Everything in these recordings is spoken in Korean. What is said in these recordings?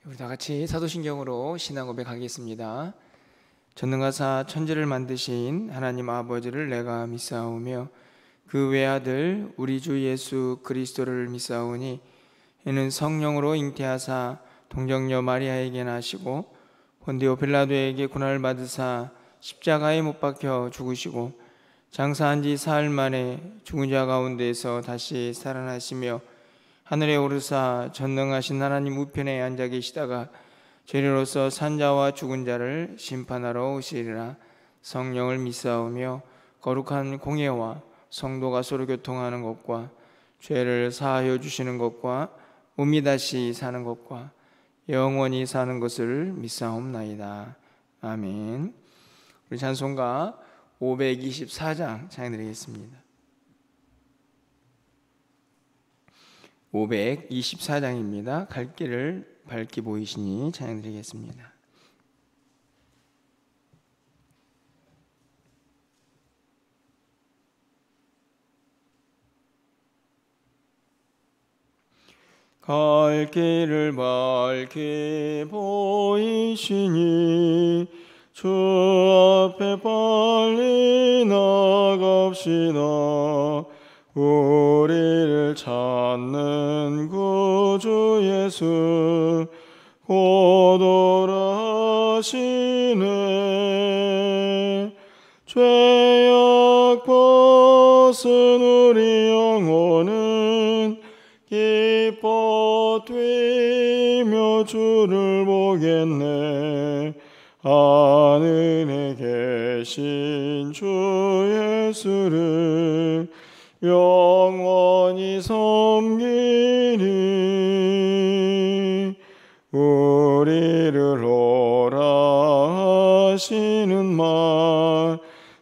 우리 다 같이 사도신경으로 신앙 고백하겠습니다. 전능하사 천지를 만드신 하나님 아버지를 내가 믿사오며 그 외아들 우리 주 예수 그리스도를 믿사오니 이는 성령으로 잉태하사 동정녀 마리아에게 나시고 본디오 빌라도에게 고난을 받으사 십자가에 못 박혀 죽으시고 장사한 지 사흘 만에 죽은 자 가운데서 다시 살아나시며 하늘에 오르사 전능하신 하나님 우편에 앉아 계시다가 죄리로서 산자와 죽은 자를 심판하러 오시리라. 성령을 믿사오며 거룩한 공예와 성도가 서로 교통하는 것과 죄를 사하여 주시는 것과 몸이 다시 사는 것과 영원히 사는 것을 믿사옵나이다. 아멘. 우리 찬송가 524장 찬양드리겠습니다. 524장입니다. 갈 길을 밝게 보이시니 찬양드리겠습니다. 갈 길을 밝게 보이시니 주 앞에 빨리 나갑시다. 우리를 찾는 구주 예수 곧 오라 하시네. 죄악 벗은 우리 영혼은 기뻐 뛰며 주를 보겠네. 하늘에 계신 주 예수를 영원히 섬기리. 우리를 오라 하시는 말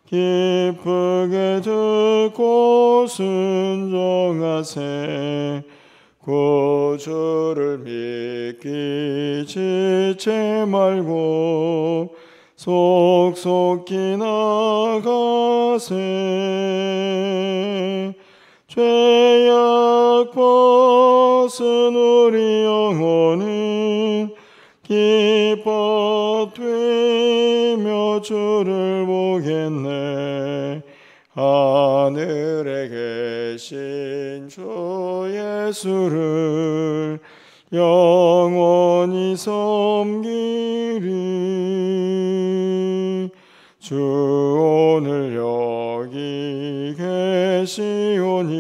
기쁘게 듣고 순종하세. 구주를 믿기 지체 말고 속속히 나가세. 죄악 벗은 우리 영혼은 기뻐 뛰며 주를 보겠네. 하늘에 계신 주 예수를 영원히 섬기리. 주 오늘 여기 계시오니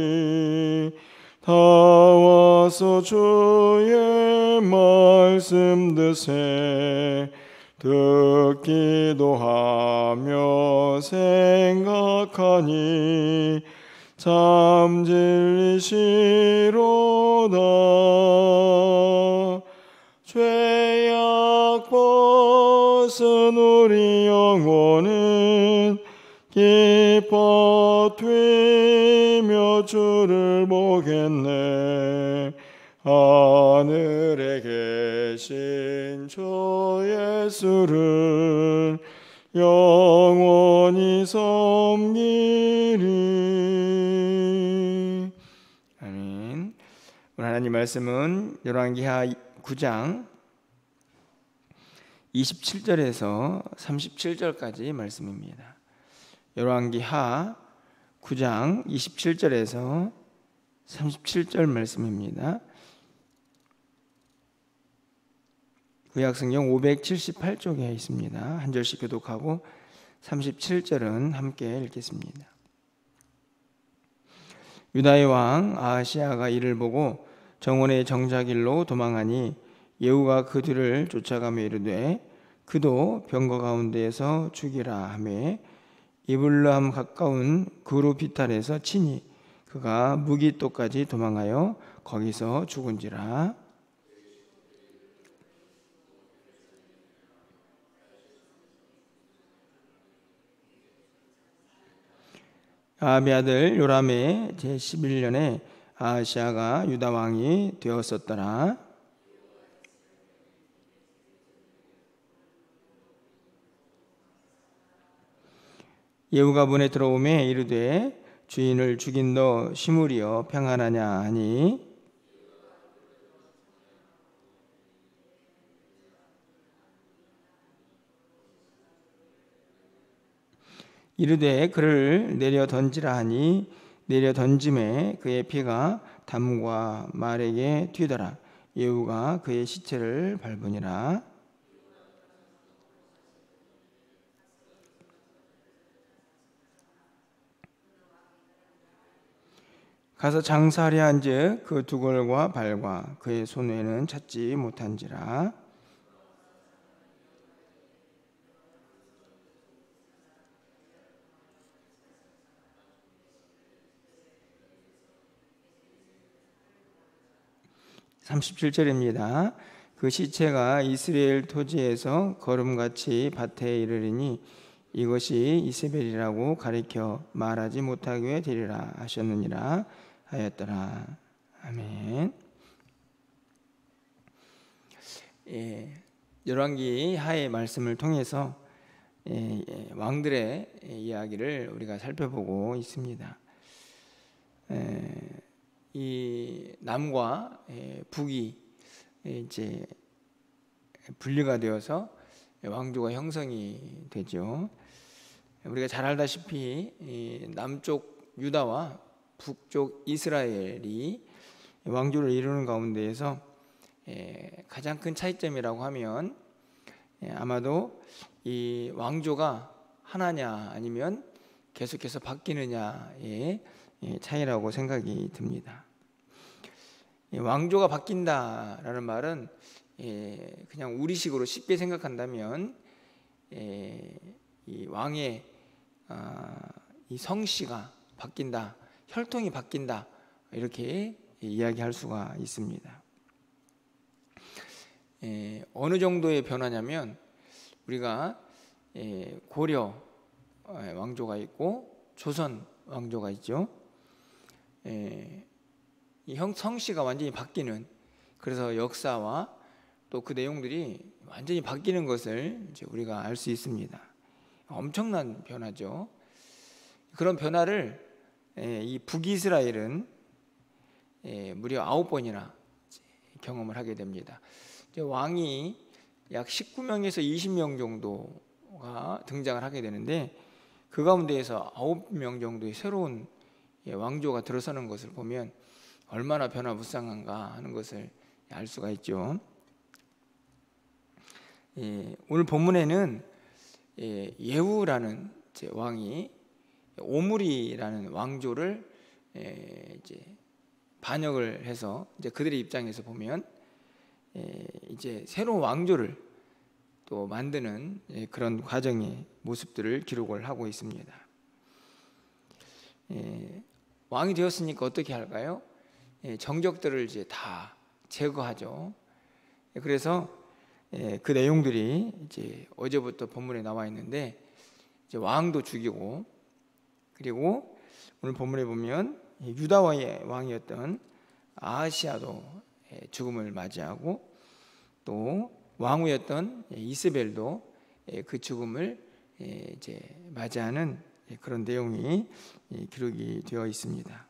다 와서 주의 말씀 드세. 듣기도 하며 생각하니 참 진리시로다. 죄악 벗은 우리 영혼은 기뻐 뛰며 주를 보겠네. 하늘에 계신 주 예수를 영원히 섬기리. 아멘. 오늘 하나님 말씀은 열왕기하 9장 27절에서 37절까지 말씀입니다. 열왕기하 9장 27절에서 37절 말씀입니다. 구약성경 578쪽에 있습니다. 한 절씩 교독하고 37절은 함께 읽겠습니다. 유다의 왕 아하시야가 이를 보고 정원의 정자길로 도망하니 예후가 그 뒤를 쫓아가며 이르되 그도 병거 가운데에서 죽이라 하매 이블람 가까운 그루비탈에서 치니 그가 무기토까지 도망하여 거기서 죽은지라. 아합의 아들 요람의 제11년에 아하시야가 유다 왕이 되었었더라. 예후가 문에 들어오매 이르되 주인을 죽인 너 시므리여 평안하냐 하니 이르되 그를 내려 던지라 하니 내려 던짐에 그의 피가 담과 말에게 튀더라. 예후가 그의 시체를 밟으니라. 가서 장사하려 한즉 그 두골과 발과 그의 손에는 찾지 못한지라. 37절입니다. 그 시체가 이스라엘 토지에서 걸음같이 밭에 이르리니 이것이 이세벨이라고 가리켜 말하지 못하게 되리라 하셨느니라 하였더라. 아멘. 열왕기 하의 말씀을 통해서 왕들의 이야기를 우리가 살펴보고 있습니다. 이 남과 북이 이제 분리가 되어서 왕조가 형성이 되죠. 우리가 잘 알다시피 남쪽 유다와 북쪽 이스라엘이 왕조를 이루는 가운데에서 가장 큰 차이점이라고 하면 아마도 이 왕조가 하나냐 아니면 계속해서 바뀌느냐의 차이라고 생각이 듭니다. 왕조가 바뀐다라는 말은 그냥 우리식으로 쉽게 생각한다면 이 왕의 이 성씨가 바뀐다, 혈통이 바뀐다 이렇게 이야기할 수가 있습니다. 어느 정도의 변화냐면 우리가 고려 왕조가 있고 조선 왕조가 있죠. 이 성씨가 완전히 바뀌는, 그래서 역사와 또 그 내용들이 완전히 바뀌는 것을 이제 우리가 알 수 있습니다. 엄청난 변화죠. 그런 변화를 이 북이스라엘은 무려 9번이나 경험을 하게 됩니다. 왕이 약 19명에서 20명 정도가 등장을 하게 되는데 그 가운데에서 9명 정도의 새로운 왕조가 들어서는 것을 보면 얼마나 변화무쌍한가 하는 것을 알 수가 있죠. 오늘 본문에는 예후라는 왕이 오므리라는 왕조를 이제 반역을 해서 이제 그들의 입장에서 보면 이제 새로운 왕조를 또 만드는 그런 과정의 모습들을 기록을 하고 있습니다. 왕이 되었으니까 어떻게 할까요? 정적들을 이제 다 제거하죠. 그래서 그 내용들이 이제 어제부터 본문에 나와 있는데 이제 왕도 죽이고, 그리고 오늘 본문에 보면 유다와의 왕이었던 아하시아도 죽음을 맞이하고 또 왕후였던 이스벨도 그 죽음을 이제 맞이하는 그런 내용이 기록이 되어 있습니다.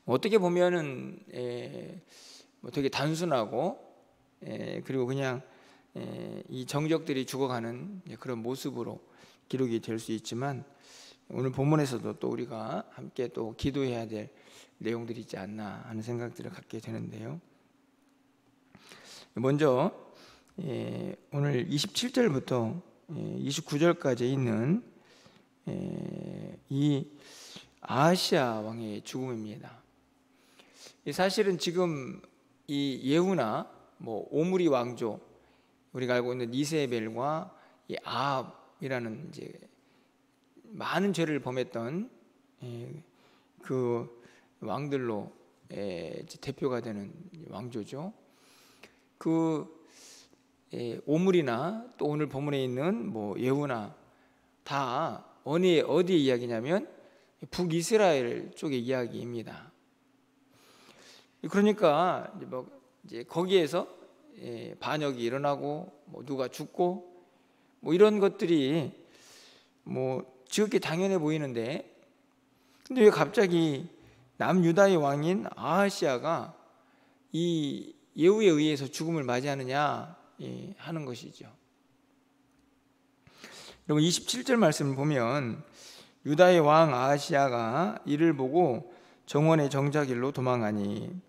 어떻게 보면은 되게 단순하고 그리고 그냥 이 정적들이 죽어가는 그런 모습으로 기록이 될 수 있지만 오늘 본문에서도 또 우리가 함께 또 기도해야 될 내용들이 있지 않나 하는 생각들을 갖게 되는데요. 먼저 오늘 27절부터 29절까지 있는 이 아하시아 왕의 죽음입니다. 사실은 지금 이 예후나 뭐 오므리 왕조, 우리가 알고 있는 이세벨과 이 아합이라는 이제 많은 죄를 범했던 그 왕들로 대표가 되는 왕조죠. 그 오므리나 또 오늘 본문에 있는 뭐 예후나 다 어디 이야기냐면 북이스라엘 쪽의 이야기입니다. 그러니까 이제 거기에서 반역이 일어나고 뭐 누가 죽고 뭐 이런 것들이 뭐 지극히 당연해 보이는데, 근데 왜 갑자기 남유다의 왕인 아하시아가 이 예후에 의해서 죽음을 맞이하느냐 하는 것이죠. 그리고 27절 말씀을 보면 유다의 왕 아하시야가 이를 보고 정원의 정자길로 도망하니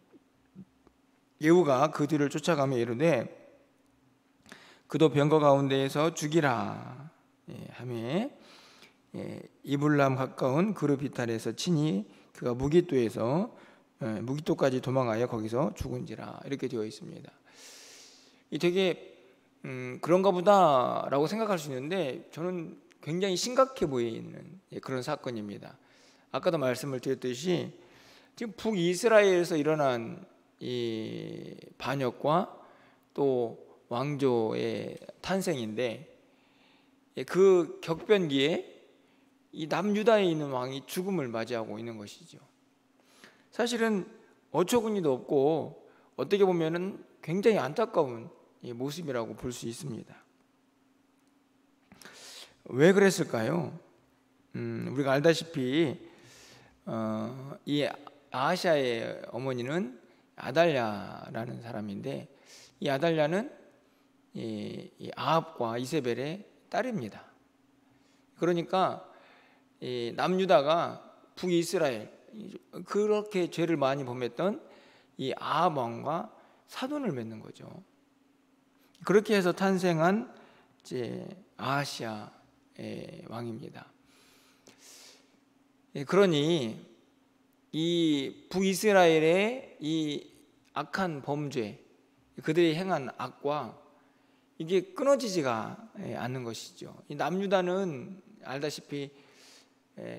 예후가 그 뒤를 쫓아가며 이르되 그도 병거 가운데에서 죽이라 하며 이블람 가까운 그룹 이탈에서 치니 그가 무기토까지 도망하여 거기서 죽은지라 이렇게 되어 있습니다. 이 되게 그런가 보다라고 생각할 수 있는데 저는 굉장히 심각해 보이는 그런 사건입니다. 아까도 말씀을 드렸듯이 지금 북이스라엘에서 일어난 이 반역과 또 왕조의 탄생인데 그 격변기에 이 남유다에 있는 왕이 죽음을 맞이하고 있는 것이죠. 사실은 어처구니도 없고 어떻게 보면은 굉장히 안타까운 모습이라고 볼 수 있습니다. 왜 그랬을까요? 우리가 알다시피 이 아하시아의 어머니는 아달랴라는 사람인데 이 아달랴는 이 아합과 이세벨의 딸입니다. 그러니까 이 남유다가 북이스라엘 그렇게 죄를 많이 범했던 이 아합 왕과 사돈을 맺는 거죠. 그렇게 해서 탄생한 이제 아하시아의 왕입니다. 그러니 이 북이스라엘의 이 악한 범죄, 그들이 행한 악과 이게 끊어지지가 않는 것이죠. 이 남유다는 알다시피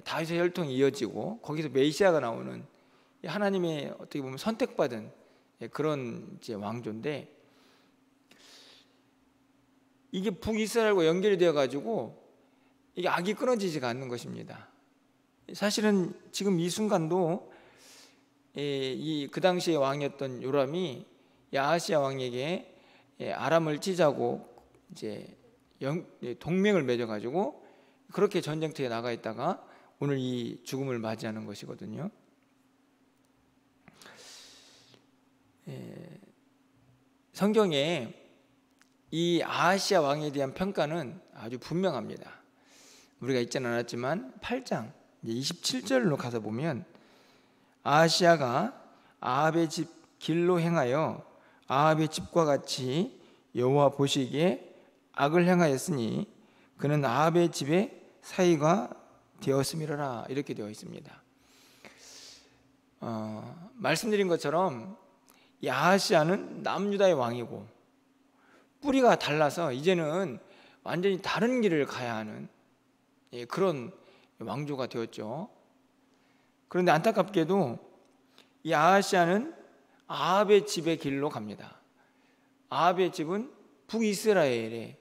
다윗의 혈통이 이어지고 거기서 메시아가 나오는 하나님의 어떻게 보면 선택받은 그런 이제 왕조인데 이게 북이스라엘과 연결이 되어 가지고 이게 악이 끊어지지가 않는 것입니다. 사실은 지금 이 순간도 그 당시의 왕이었던 요람이 아하시야 왕에게 아람을 찌자고 이제 동맹을 맺어 가지고 그렇게 전쟁터에 나가 있다가 오늘 이 죽음을 맞이하는 것이거든요. 성경에 이 아하시야 왕에 대한 평가는 아주 분명합니다. 우리가 읽지는 않았지만 8장 27절로 가서 보면 아하시야가 아합의 집 길로 행하여 아합의 집과 같이 여호와 보시기에 악을 행하였으니 그는 아합의 집의 사위가 되었음이라 이렇게 되어 있습니다. 말씀드린 것처럼 이 아하시야는 남유다의 왕이고 뿌리가 달라서 이제는 완전히 다른 길을 가야 하는 그런 왕조가 되었죠. 그런데 안타깝게도 이 아하시야는 아합의 집의 길로 갑니다. 아합의 집은 북이스라엘의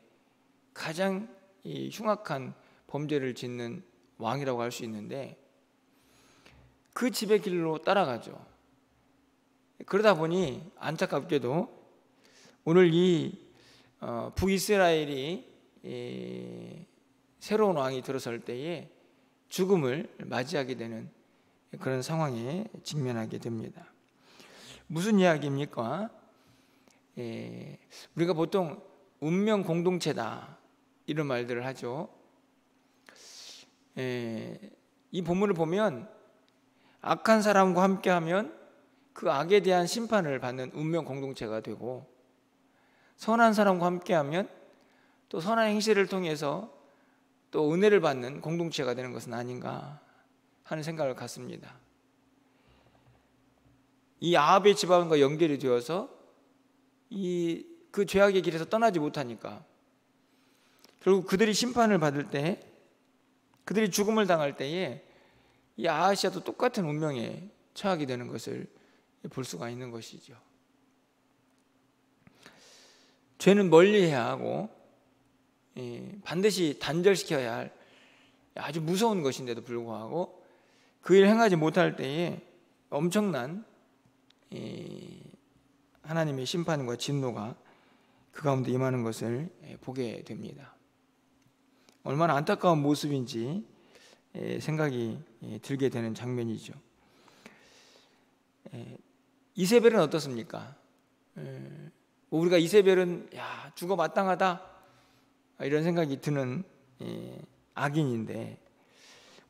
가장 흉악한 범죄를 짓는 왕이라고 할 수 있는데 그 집의 길로 따라가죠. 그러다 보니 안타깝게도 오늘 이 북이스라엘이 새로운 왕이 들어설 때에 죽음을 맞이하게 되는 그런 상황에 직면하게 됩니다. 무슨 이야기입니까? 우리가 보통 운명 공동체다 이런 말들을 하죠. 이 본문을 보면 악한 사람과 함께하면 그 악에 대한 심판을 받는 운명 공동체가 되고 선한 사람과 함께하면 또 선한 행실을 통해서 또 은혜를 받는 공동체가 되는 것은 아닌가 하는 생각을 갖습니다. 이 아합의 집안과 연결이 되어서 그 죄악의 길에서 떠나지 못하니까 결국 그들이 심판을 받을 때 그들이 죽음을 당할 때에 이 아하시아도 똑같은 운명에 처하게 되는 것을 볼 수가 있는 것이죠. 죄는 멀리해야 하고 반드시 단절시켜야 할 아주 무서운 것인데도 불구하고 그 일을 행하지 못할 때에 엄청난 하나님의 심판과 진노가 그 가운데 임하는 것을 보게 됩니다. 얼마나 안타까운 모습인지 생각이 들게 되는 장면이죠. 이세벨은 어떻습니까? 우리가 이세벨은 죽어 마땅하다 이런 생각이 드는 악인인데,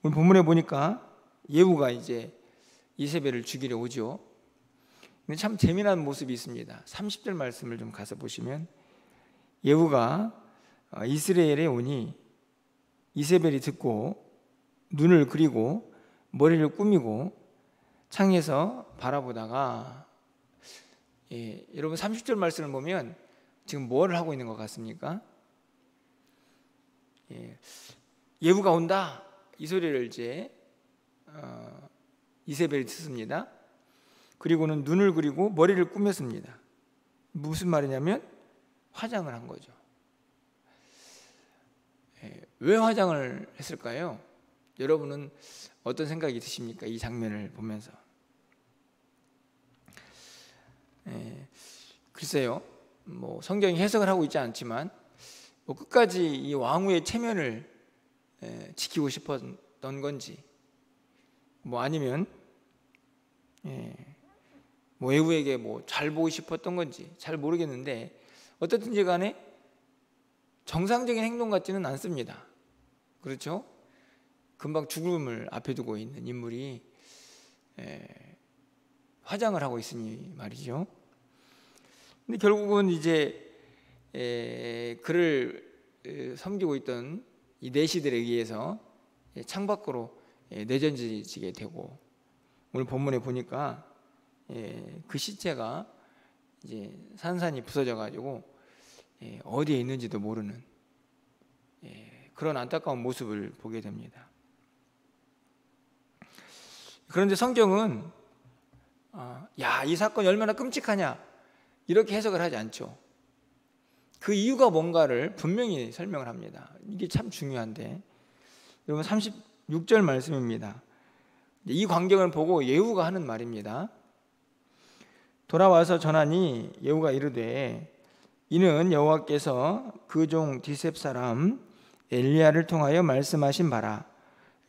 오늘 본문에 보니까 예후가 이제 이세벨을 죽이려 오죠. 근데 참 재미난 모습이 있습니다. 30절 말씀을 좀 가서 보시면, 예후가 이스라엘에 오니 이세벨이 듣고 눈을 그리고 머리를 꾸미고 창에서 바라보다가, 여러분 30절 말씀을 보면 지금 뭘 하고 있는 것 같습니까? 예후가 온다, 이 소리를 이제 이세벨이 듣습니다. 그리고는 눈을 그리고 머리를 꾸몄습니다. 무슨 말이냐면 화장을 한 거죠. 왜 화장을 했을까요? 여러분은 어떤 생각이 드십니까? 이 장면을 보면서. 글쎄요, 뭐 성경이 해석을 하고 있지 않지만 뭐 끝까지 이 왕후의 체면을 지키고 싶었던 건지, 뭐 아니면 뭐 예후에게 뭐 잘 보고 싶었던 건지 잘 모르겠는데, 어떻든지 간에 정상적인 행동 같지는 않습니다. 그렇죠? 금방 죽음을 앞에 두고 있는 인물이 화장을 하고 있으니 말이죠. 근데 결국은 이제 그를 섬기고 있던 이 내시들에 의해서 창밖으로 내던지게 되고, 오늘 본문에 보니까 그 시체가 이제 산산이 부서져 가지고 어디에 있는지도 모르는 그런 안타까운 모습을 보게 됩니다. 그런데 성경은 야, 이 사건이 얼마나 끔찍하냐 이렇게 해석을 하지 않죠. 그 이유가 뭔가를 분명히 설명을 합니다. 이게 참 중요한데, 여러분 36절 말씀입니다. 이 광경을 보고 예후가 하는 말입니다. 돌아와서 전하니 예후가 이르되, 이는 여호와께서 그 종 디셉 사람 엘리야를 통하여 말씀하신 바라.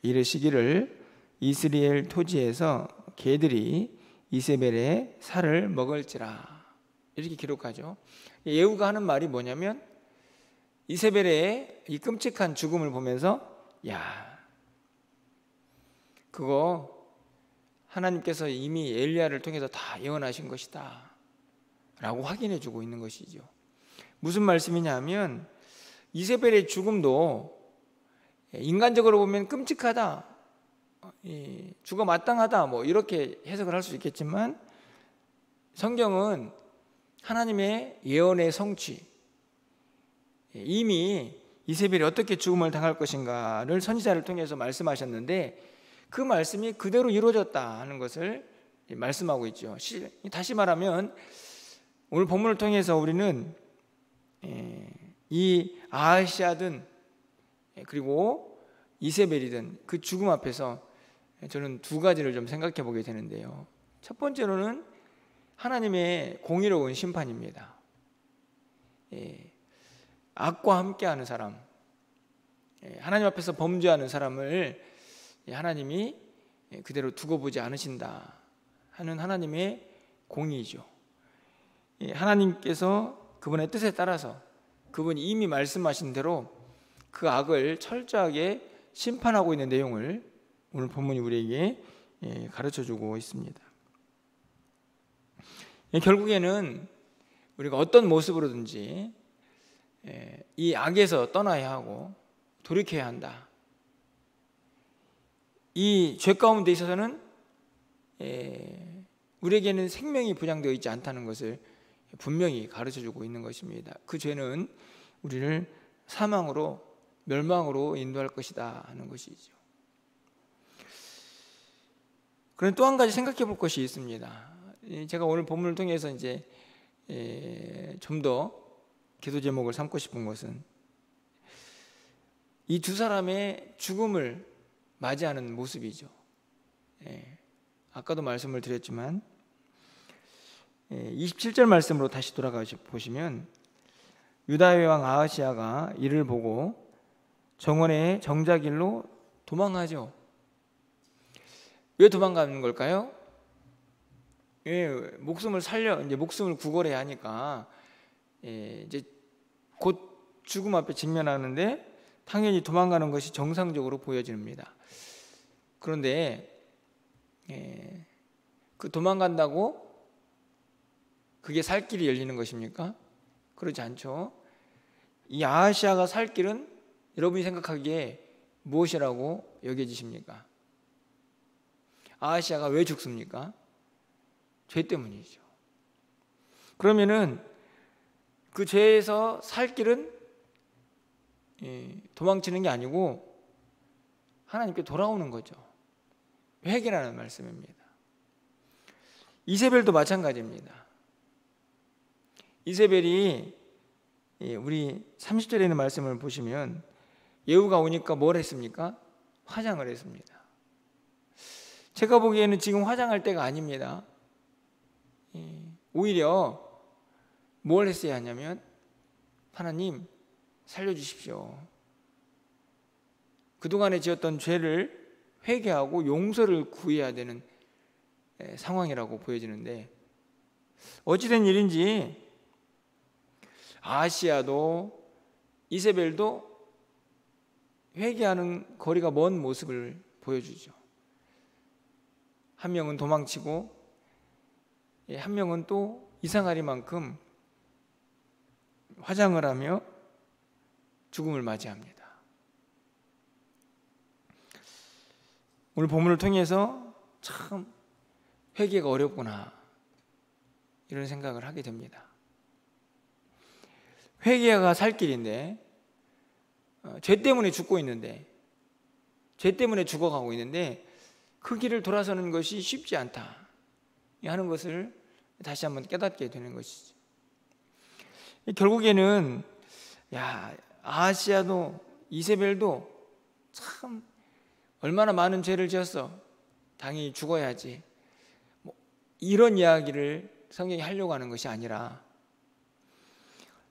이르시기를 이스라엘 토지에서 개들이 이세벨의 살을 먹을지라. 이렇게 기록하죠. 예후가 하는 말이 뭐냐면, 이세벨의 이 끔찍한 죽음을 보면서 야, 그거 하나님께서 이미 엘리야를 통해서 다 예언하신 것이다 라고 확인해 주고 있는 것이죠. 무슨 말씀이냐 하면, 이세벨의 죽음도 인간적으로 보면 끔찍하다, 죽어 마땅하다, 뭐 이렇게 해석을 할 수 있겠지만, 성경은 하나님의 예언의 성취, 이미 이세벨이 어떻게 죽음을 당할 것인가를 선지자를 통해서 말씀하셨는데, 그 말씀이 그대로 이루어졌다 하는 것을 말씀하고 있죠. 다시 말하면 오늘 본문을 통해서 우리는 이 아하시아든 그리고 이세벨이든 그 죽음 앞에서 저는 두 가지를 좀 생각해 보게 되는데요. 첫 번째로는 하나님의 공의로운 심판입니다. 악과 함께하는 사람, 하나님 앞에서 범죄하는 사람을 하나님이 그대로 두고 보지 않으신다 하는 하나님의 공의죠. 하나님께서 그분의 뜻에 따라서 그분이 이미 말씀하신 대로 그 악을 철저하게 심판하고 있는 내용을 오늘 본문이 우리에게 가르쳐주고 있습니다. 결국에는 우리가 어떤 모습으로든지 이 악에서 떠나야 하고 돌이켜야 한다. 이 죄 가운데 있어서는 우리에게는 생명이 보장되어 있지 않다는 것을 분명히 가르쳐주고 있는 것입니다. 그 죄는 우리를 사망으로, 멸망으로 인도할 것이다 하는 것이죠. 그런데 또 한 가지 생각해 볼 것이 있습니다. 제가 오늘 본문을 통해서 이제 좀 더 기도 제목을 삼고 싶은 것은, 이 두 사람의 죽음을 맞이하는 모습이죠. 아까도 말씀을 드렸지만 27절 말씀으로 다시 돌아가 보시면, 유다의 왕 아하시아가 이를 보고 정원의 정자길로 도망하죠. 왜 도망가는 걸까요? 목숨을 이제 목숨을 구걸해야 하니까 이제 곧 죽음 앞에 직면하는데 당연히 도망가는 것이 정상적으로 보여집니다. 그런데 그 도망간다고 그게 살 길이 열리는 것입니까? 그렇지 않죠. 이 아하시아가 살 길은 여러분이 생각하기에 무엇이라고 여겨지십니까? 아하시아가 왜 죽습니까? 죄 때문이죠. 그러면은 그 죄에서 살 길은 도망치는 게 아니고 하나님께 돌아오는 거죠. 회개라는 말씀입니다. 이세벨도 마찬가지입니다. 이세벨이 우리 30절에 있는 말씀을 보시면 예후가 오니까 뭘 했습니까? 화장을 했습니다. 제가 보기에는 지금 화장할 때가 아닙니다. 오히려 뭘 했어야 하냐면 하나님 살려주십시오. 그동안에 지었던 죄를 회개하고 용서를 구해야 되는 상황이라고 보여지는데 어찌된 일인지 아하시아도 이세벨도 회개하는 거리가 먼 모습을 보여주죠. 한 명은 도망치고 한 명은 또 이상하리만큼 화장을 하며 죽음을 맞이합니다. 오늘 본문을 통해서 참 회개가 어렵구나 이런 생각을 하게 됩니다. 회개가 살 길인데 죄 때문에 죽고 있는데 죄 때문에 죽어가고 있는데 그 길을 돌아서는 것이 쉽지 않다 하는 것을 다시 한번 깨닫게 되는 것이죠. 결국에는 아하시아도 이세벨도 참 얼마나 많은 죄를 지었어 당연히 죽어야지 이런 이야기를 성경이 하려고 하는 것이 아니라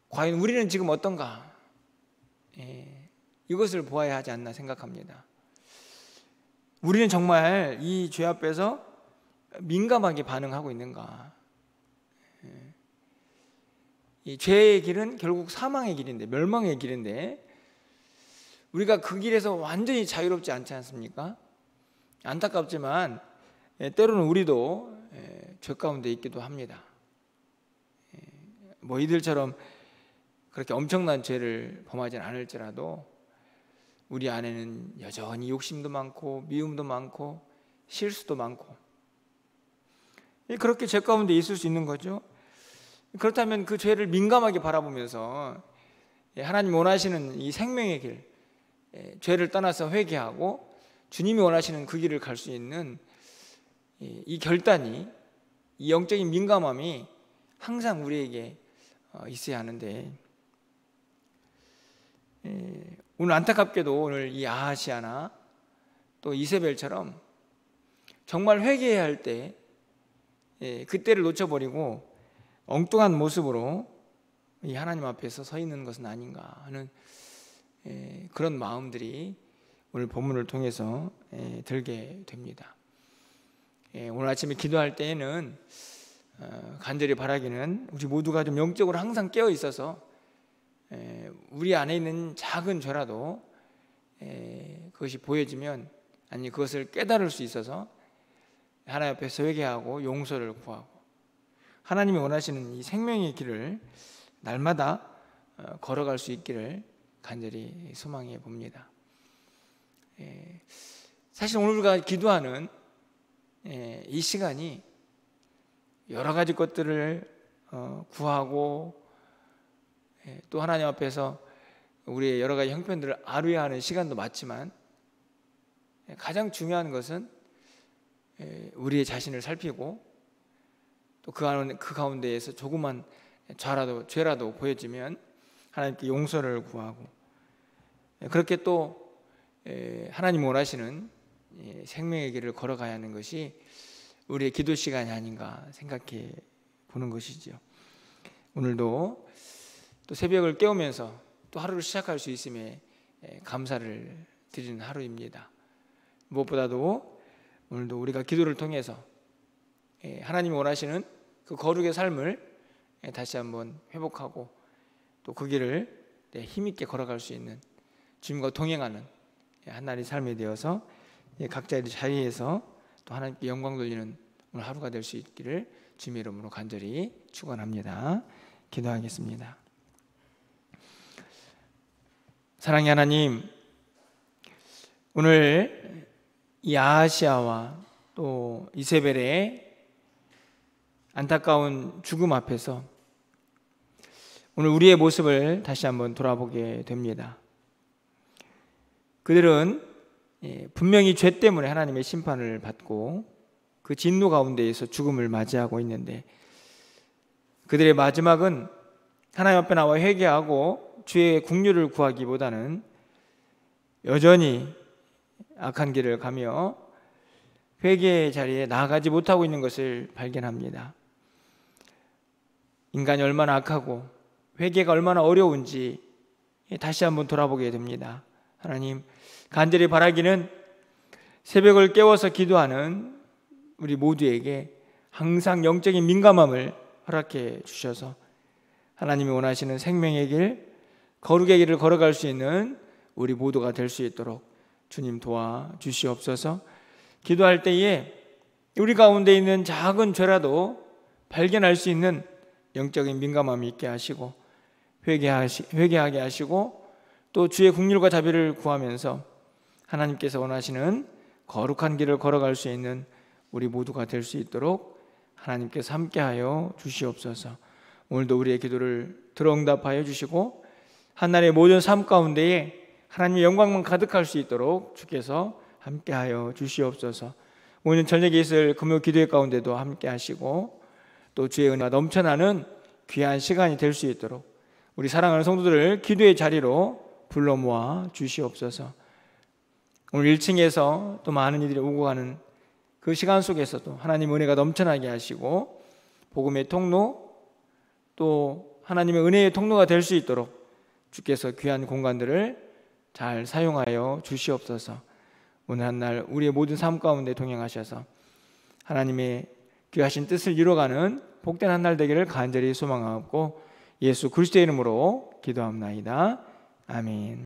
과연 우리는 지금 어떤가 이것을 보아야 하지 않나 생각합니다. 우리는 정말 이 죄 앞에서 민감하게 반응하고 있는가? 이 죄의 길은 결국 사망의 길인데 멸망의 길인데 우리가 그 길에서 완전히 자유롭지 않지 않습니까? 안타깝지만 때로는 우리도 죄 가운데 있기도 합니다. 뭐 이들처럼 그렇게 엄청난 죄를 범하진 않을지라도 우리 안에는 여전히 욕심도 많고 미움도 많고 실수도 많고 그렇게 죄 가운데 있을 수 있는 거죠. 그렇다면 그 죄를 민감하게 바라보면서 하나님 원하시는 이 생명의 길, 죄를 떠나서 회개하고 주님이 원하시는 그 길을 갈 수 있는 이 결단이, 이 영적인 민감함이 항상 우리에게 있어야 하는데 오늘 안타깝게도 오늘 이 아하시아나 또 이세벨처럼 정말 회개해야 할 때 그때를 놓쳐버리고 엉뚱한 모습으로 이 하나님 앞에서 서 있는 것은 아닌가 하는 그런 마음들이 오늘 본문을 통해서 들게 됩니다. 오늘 아침에 기도할 때에는 간절히 바라기는 우리 모두가 좀 영적으로 항상 깨어 있어서 우리 안에 있는 작은 죄라도 그것이 보여지면 아니 그것을 깨달을 수 있어서 하나님 앞에서 회개하고 용서를 구하고 하나님이 원하시는 이 생명의 길을 날마다 걸어갈 수 있기를 간절히 소망해 봅니다. 사실 오늘 우리가 기도하는 이 시간이 여러 가지 것들을 구하고 또 하나님 앞에서 우리의 여러 가지 형편들을 아뢰야 하는 시간도 맞지만 가장 중요한 것은 우리의 자신을 살피고 또 그 가운데에서 조그만 죄라도 보여지면 하나님께 용서를 구하고 그렇게 또 하나님 원하시는 생명의 길을 걸어가야 하는 것이 우리의 기도 시간이 아닌가 생각해 보는 것이죠. 오늘도 또 새벽을 깨우면서 또 하루를 시작할 수 있음에 감사를 드리는 하루입니다. 무엇보다도 오늘도 우리가 기도를 통해서 하나님이 원하시는 그 거룩의 삶을 다시 한번 회복하고 또 그 길을 힘있게 걸어갈 수 있는 주님과 동행하는 한날의 삶이 되어서 각자의 자리에서 또 하나님께 영광 돌리는 오늘 하루가 될 수 있기를 주님의 이름으로 간절히 축원합니다. 기도하겠습니다. 사랑의 하나님, 오늘 이 아하시아와 또 이세벨의 안타까운 죽음 앞에서 오늘 우리의 모습을 다시 한번 돌아보게 됩니다. 그들은 분명히 죄 때문에 하나님의 심판을 받고 그 진노 가운데에서 죽음을 맞이하고 있는데, 그들의 마지막은 하나님 앞에 나와 회개하고 주의 긍휼을 구하기보다는 여전히 악한 길을 가며 회개의 자리에 나아가지 못하고 있는 것을 발견합니다. 인간이 얼마나 악하고 회개가 얼마나 어려운지 다시 한번 돌아보게 됩니다. 하나님, 간절히 바라기는 새벽을 깨워서 기도하는 우리 모두에게 항상 영적인 민감함을 허락해 주셔서 하나님이 원하시는 생명의 길, 거룩의 길을 걸어갈 수 있는 우리 모두가 될 수 있도록 주님 도와주시옵소서. 기도할 때에 우리 가운데 있는 작은 죄라도 발견할 수 있는 영적인 민감함이 있게 하시고 회개하게 하시고 또 주의 긍휼과 자비를 구하면서 하나님께서 원하시는 거룩한 길을 걸어갈 수 있는 우리 모두가 될 수 있도록 하나님께서 함께하여 주시옵소서. 오늘도 우리의 기도를 들어응답하여 주시고 한날의 모든 삶 가운데에 하나님의 영광만 가득할 수 있도록 주께서 함께하여 주시옵소서. 오늘 저녁에 있을 금요 기도회 가운데도 함께하시고 또 주의 은혜가 넘쳐나는 귀한 시간이 될 수 있도록 우리 사랑하는 성도들을 기도의 자리로 불러 모아 주시옵소서. 오늘 1층에서 또 많은 이들이 오고 가는 그 시간 속에서도 하나님의 은혜가 넘쳐나게 하시고 복음의 통로 또 하나님의 은혜의 통로가 될 수 있도록 주께서 귀한 공간들을 잘 사용하여 주시옵소서. 오늘 한날 우리의 모든 삶 가운데 동행하셔서 하나님의 귀하신 뜻을 이루어가는 복된 한날 되기를 간절히 소망하고 예수 그리스도의 이름으로 기도합나이다. 아멘.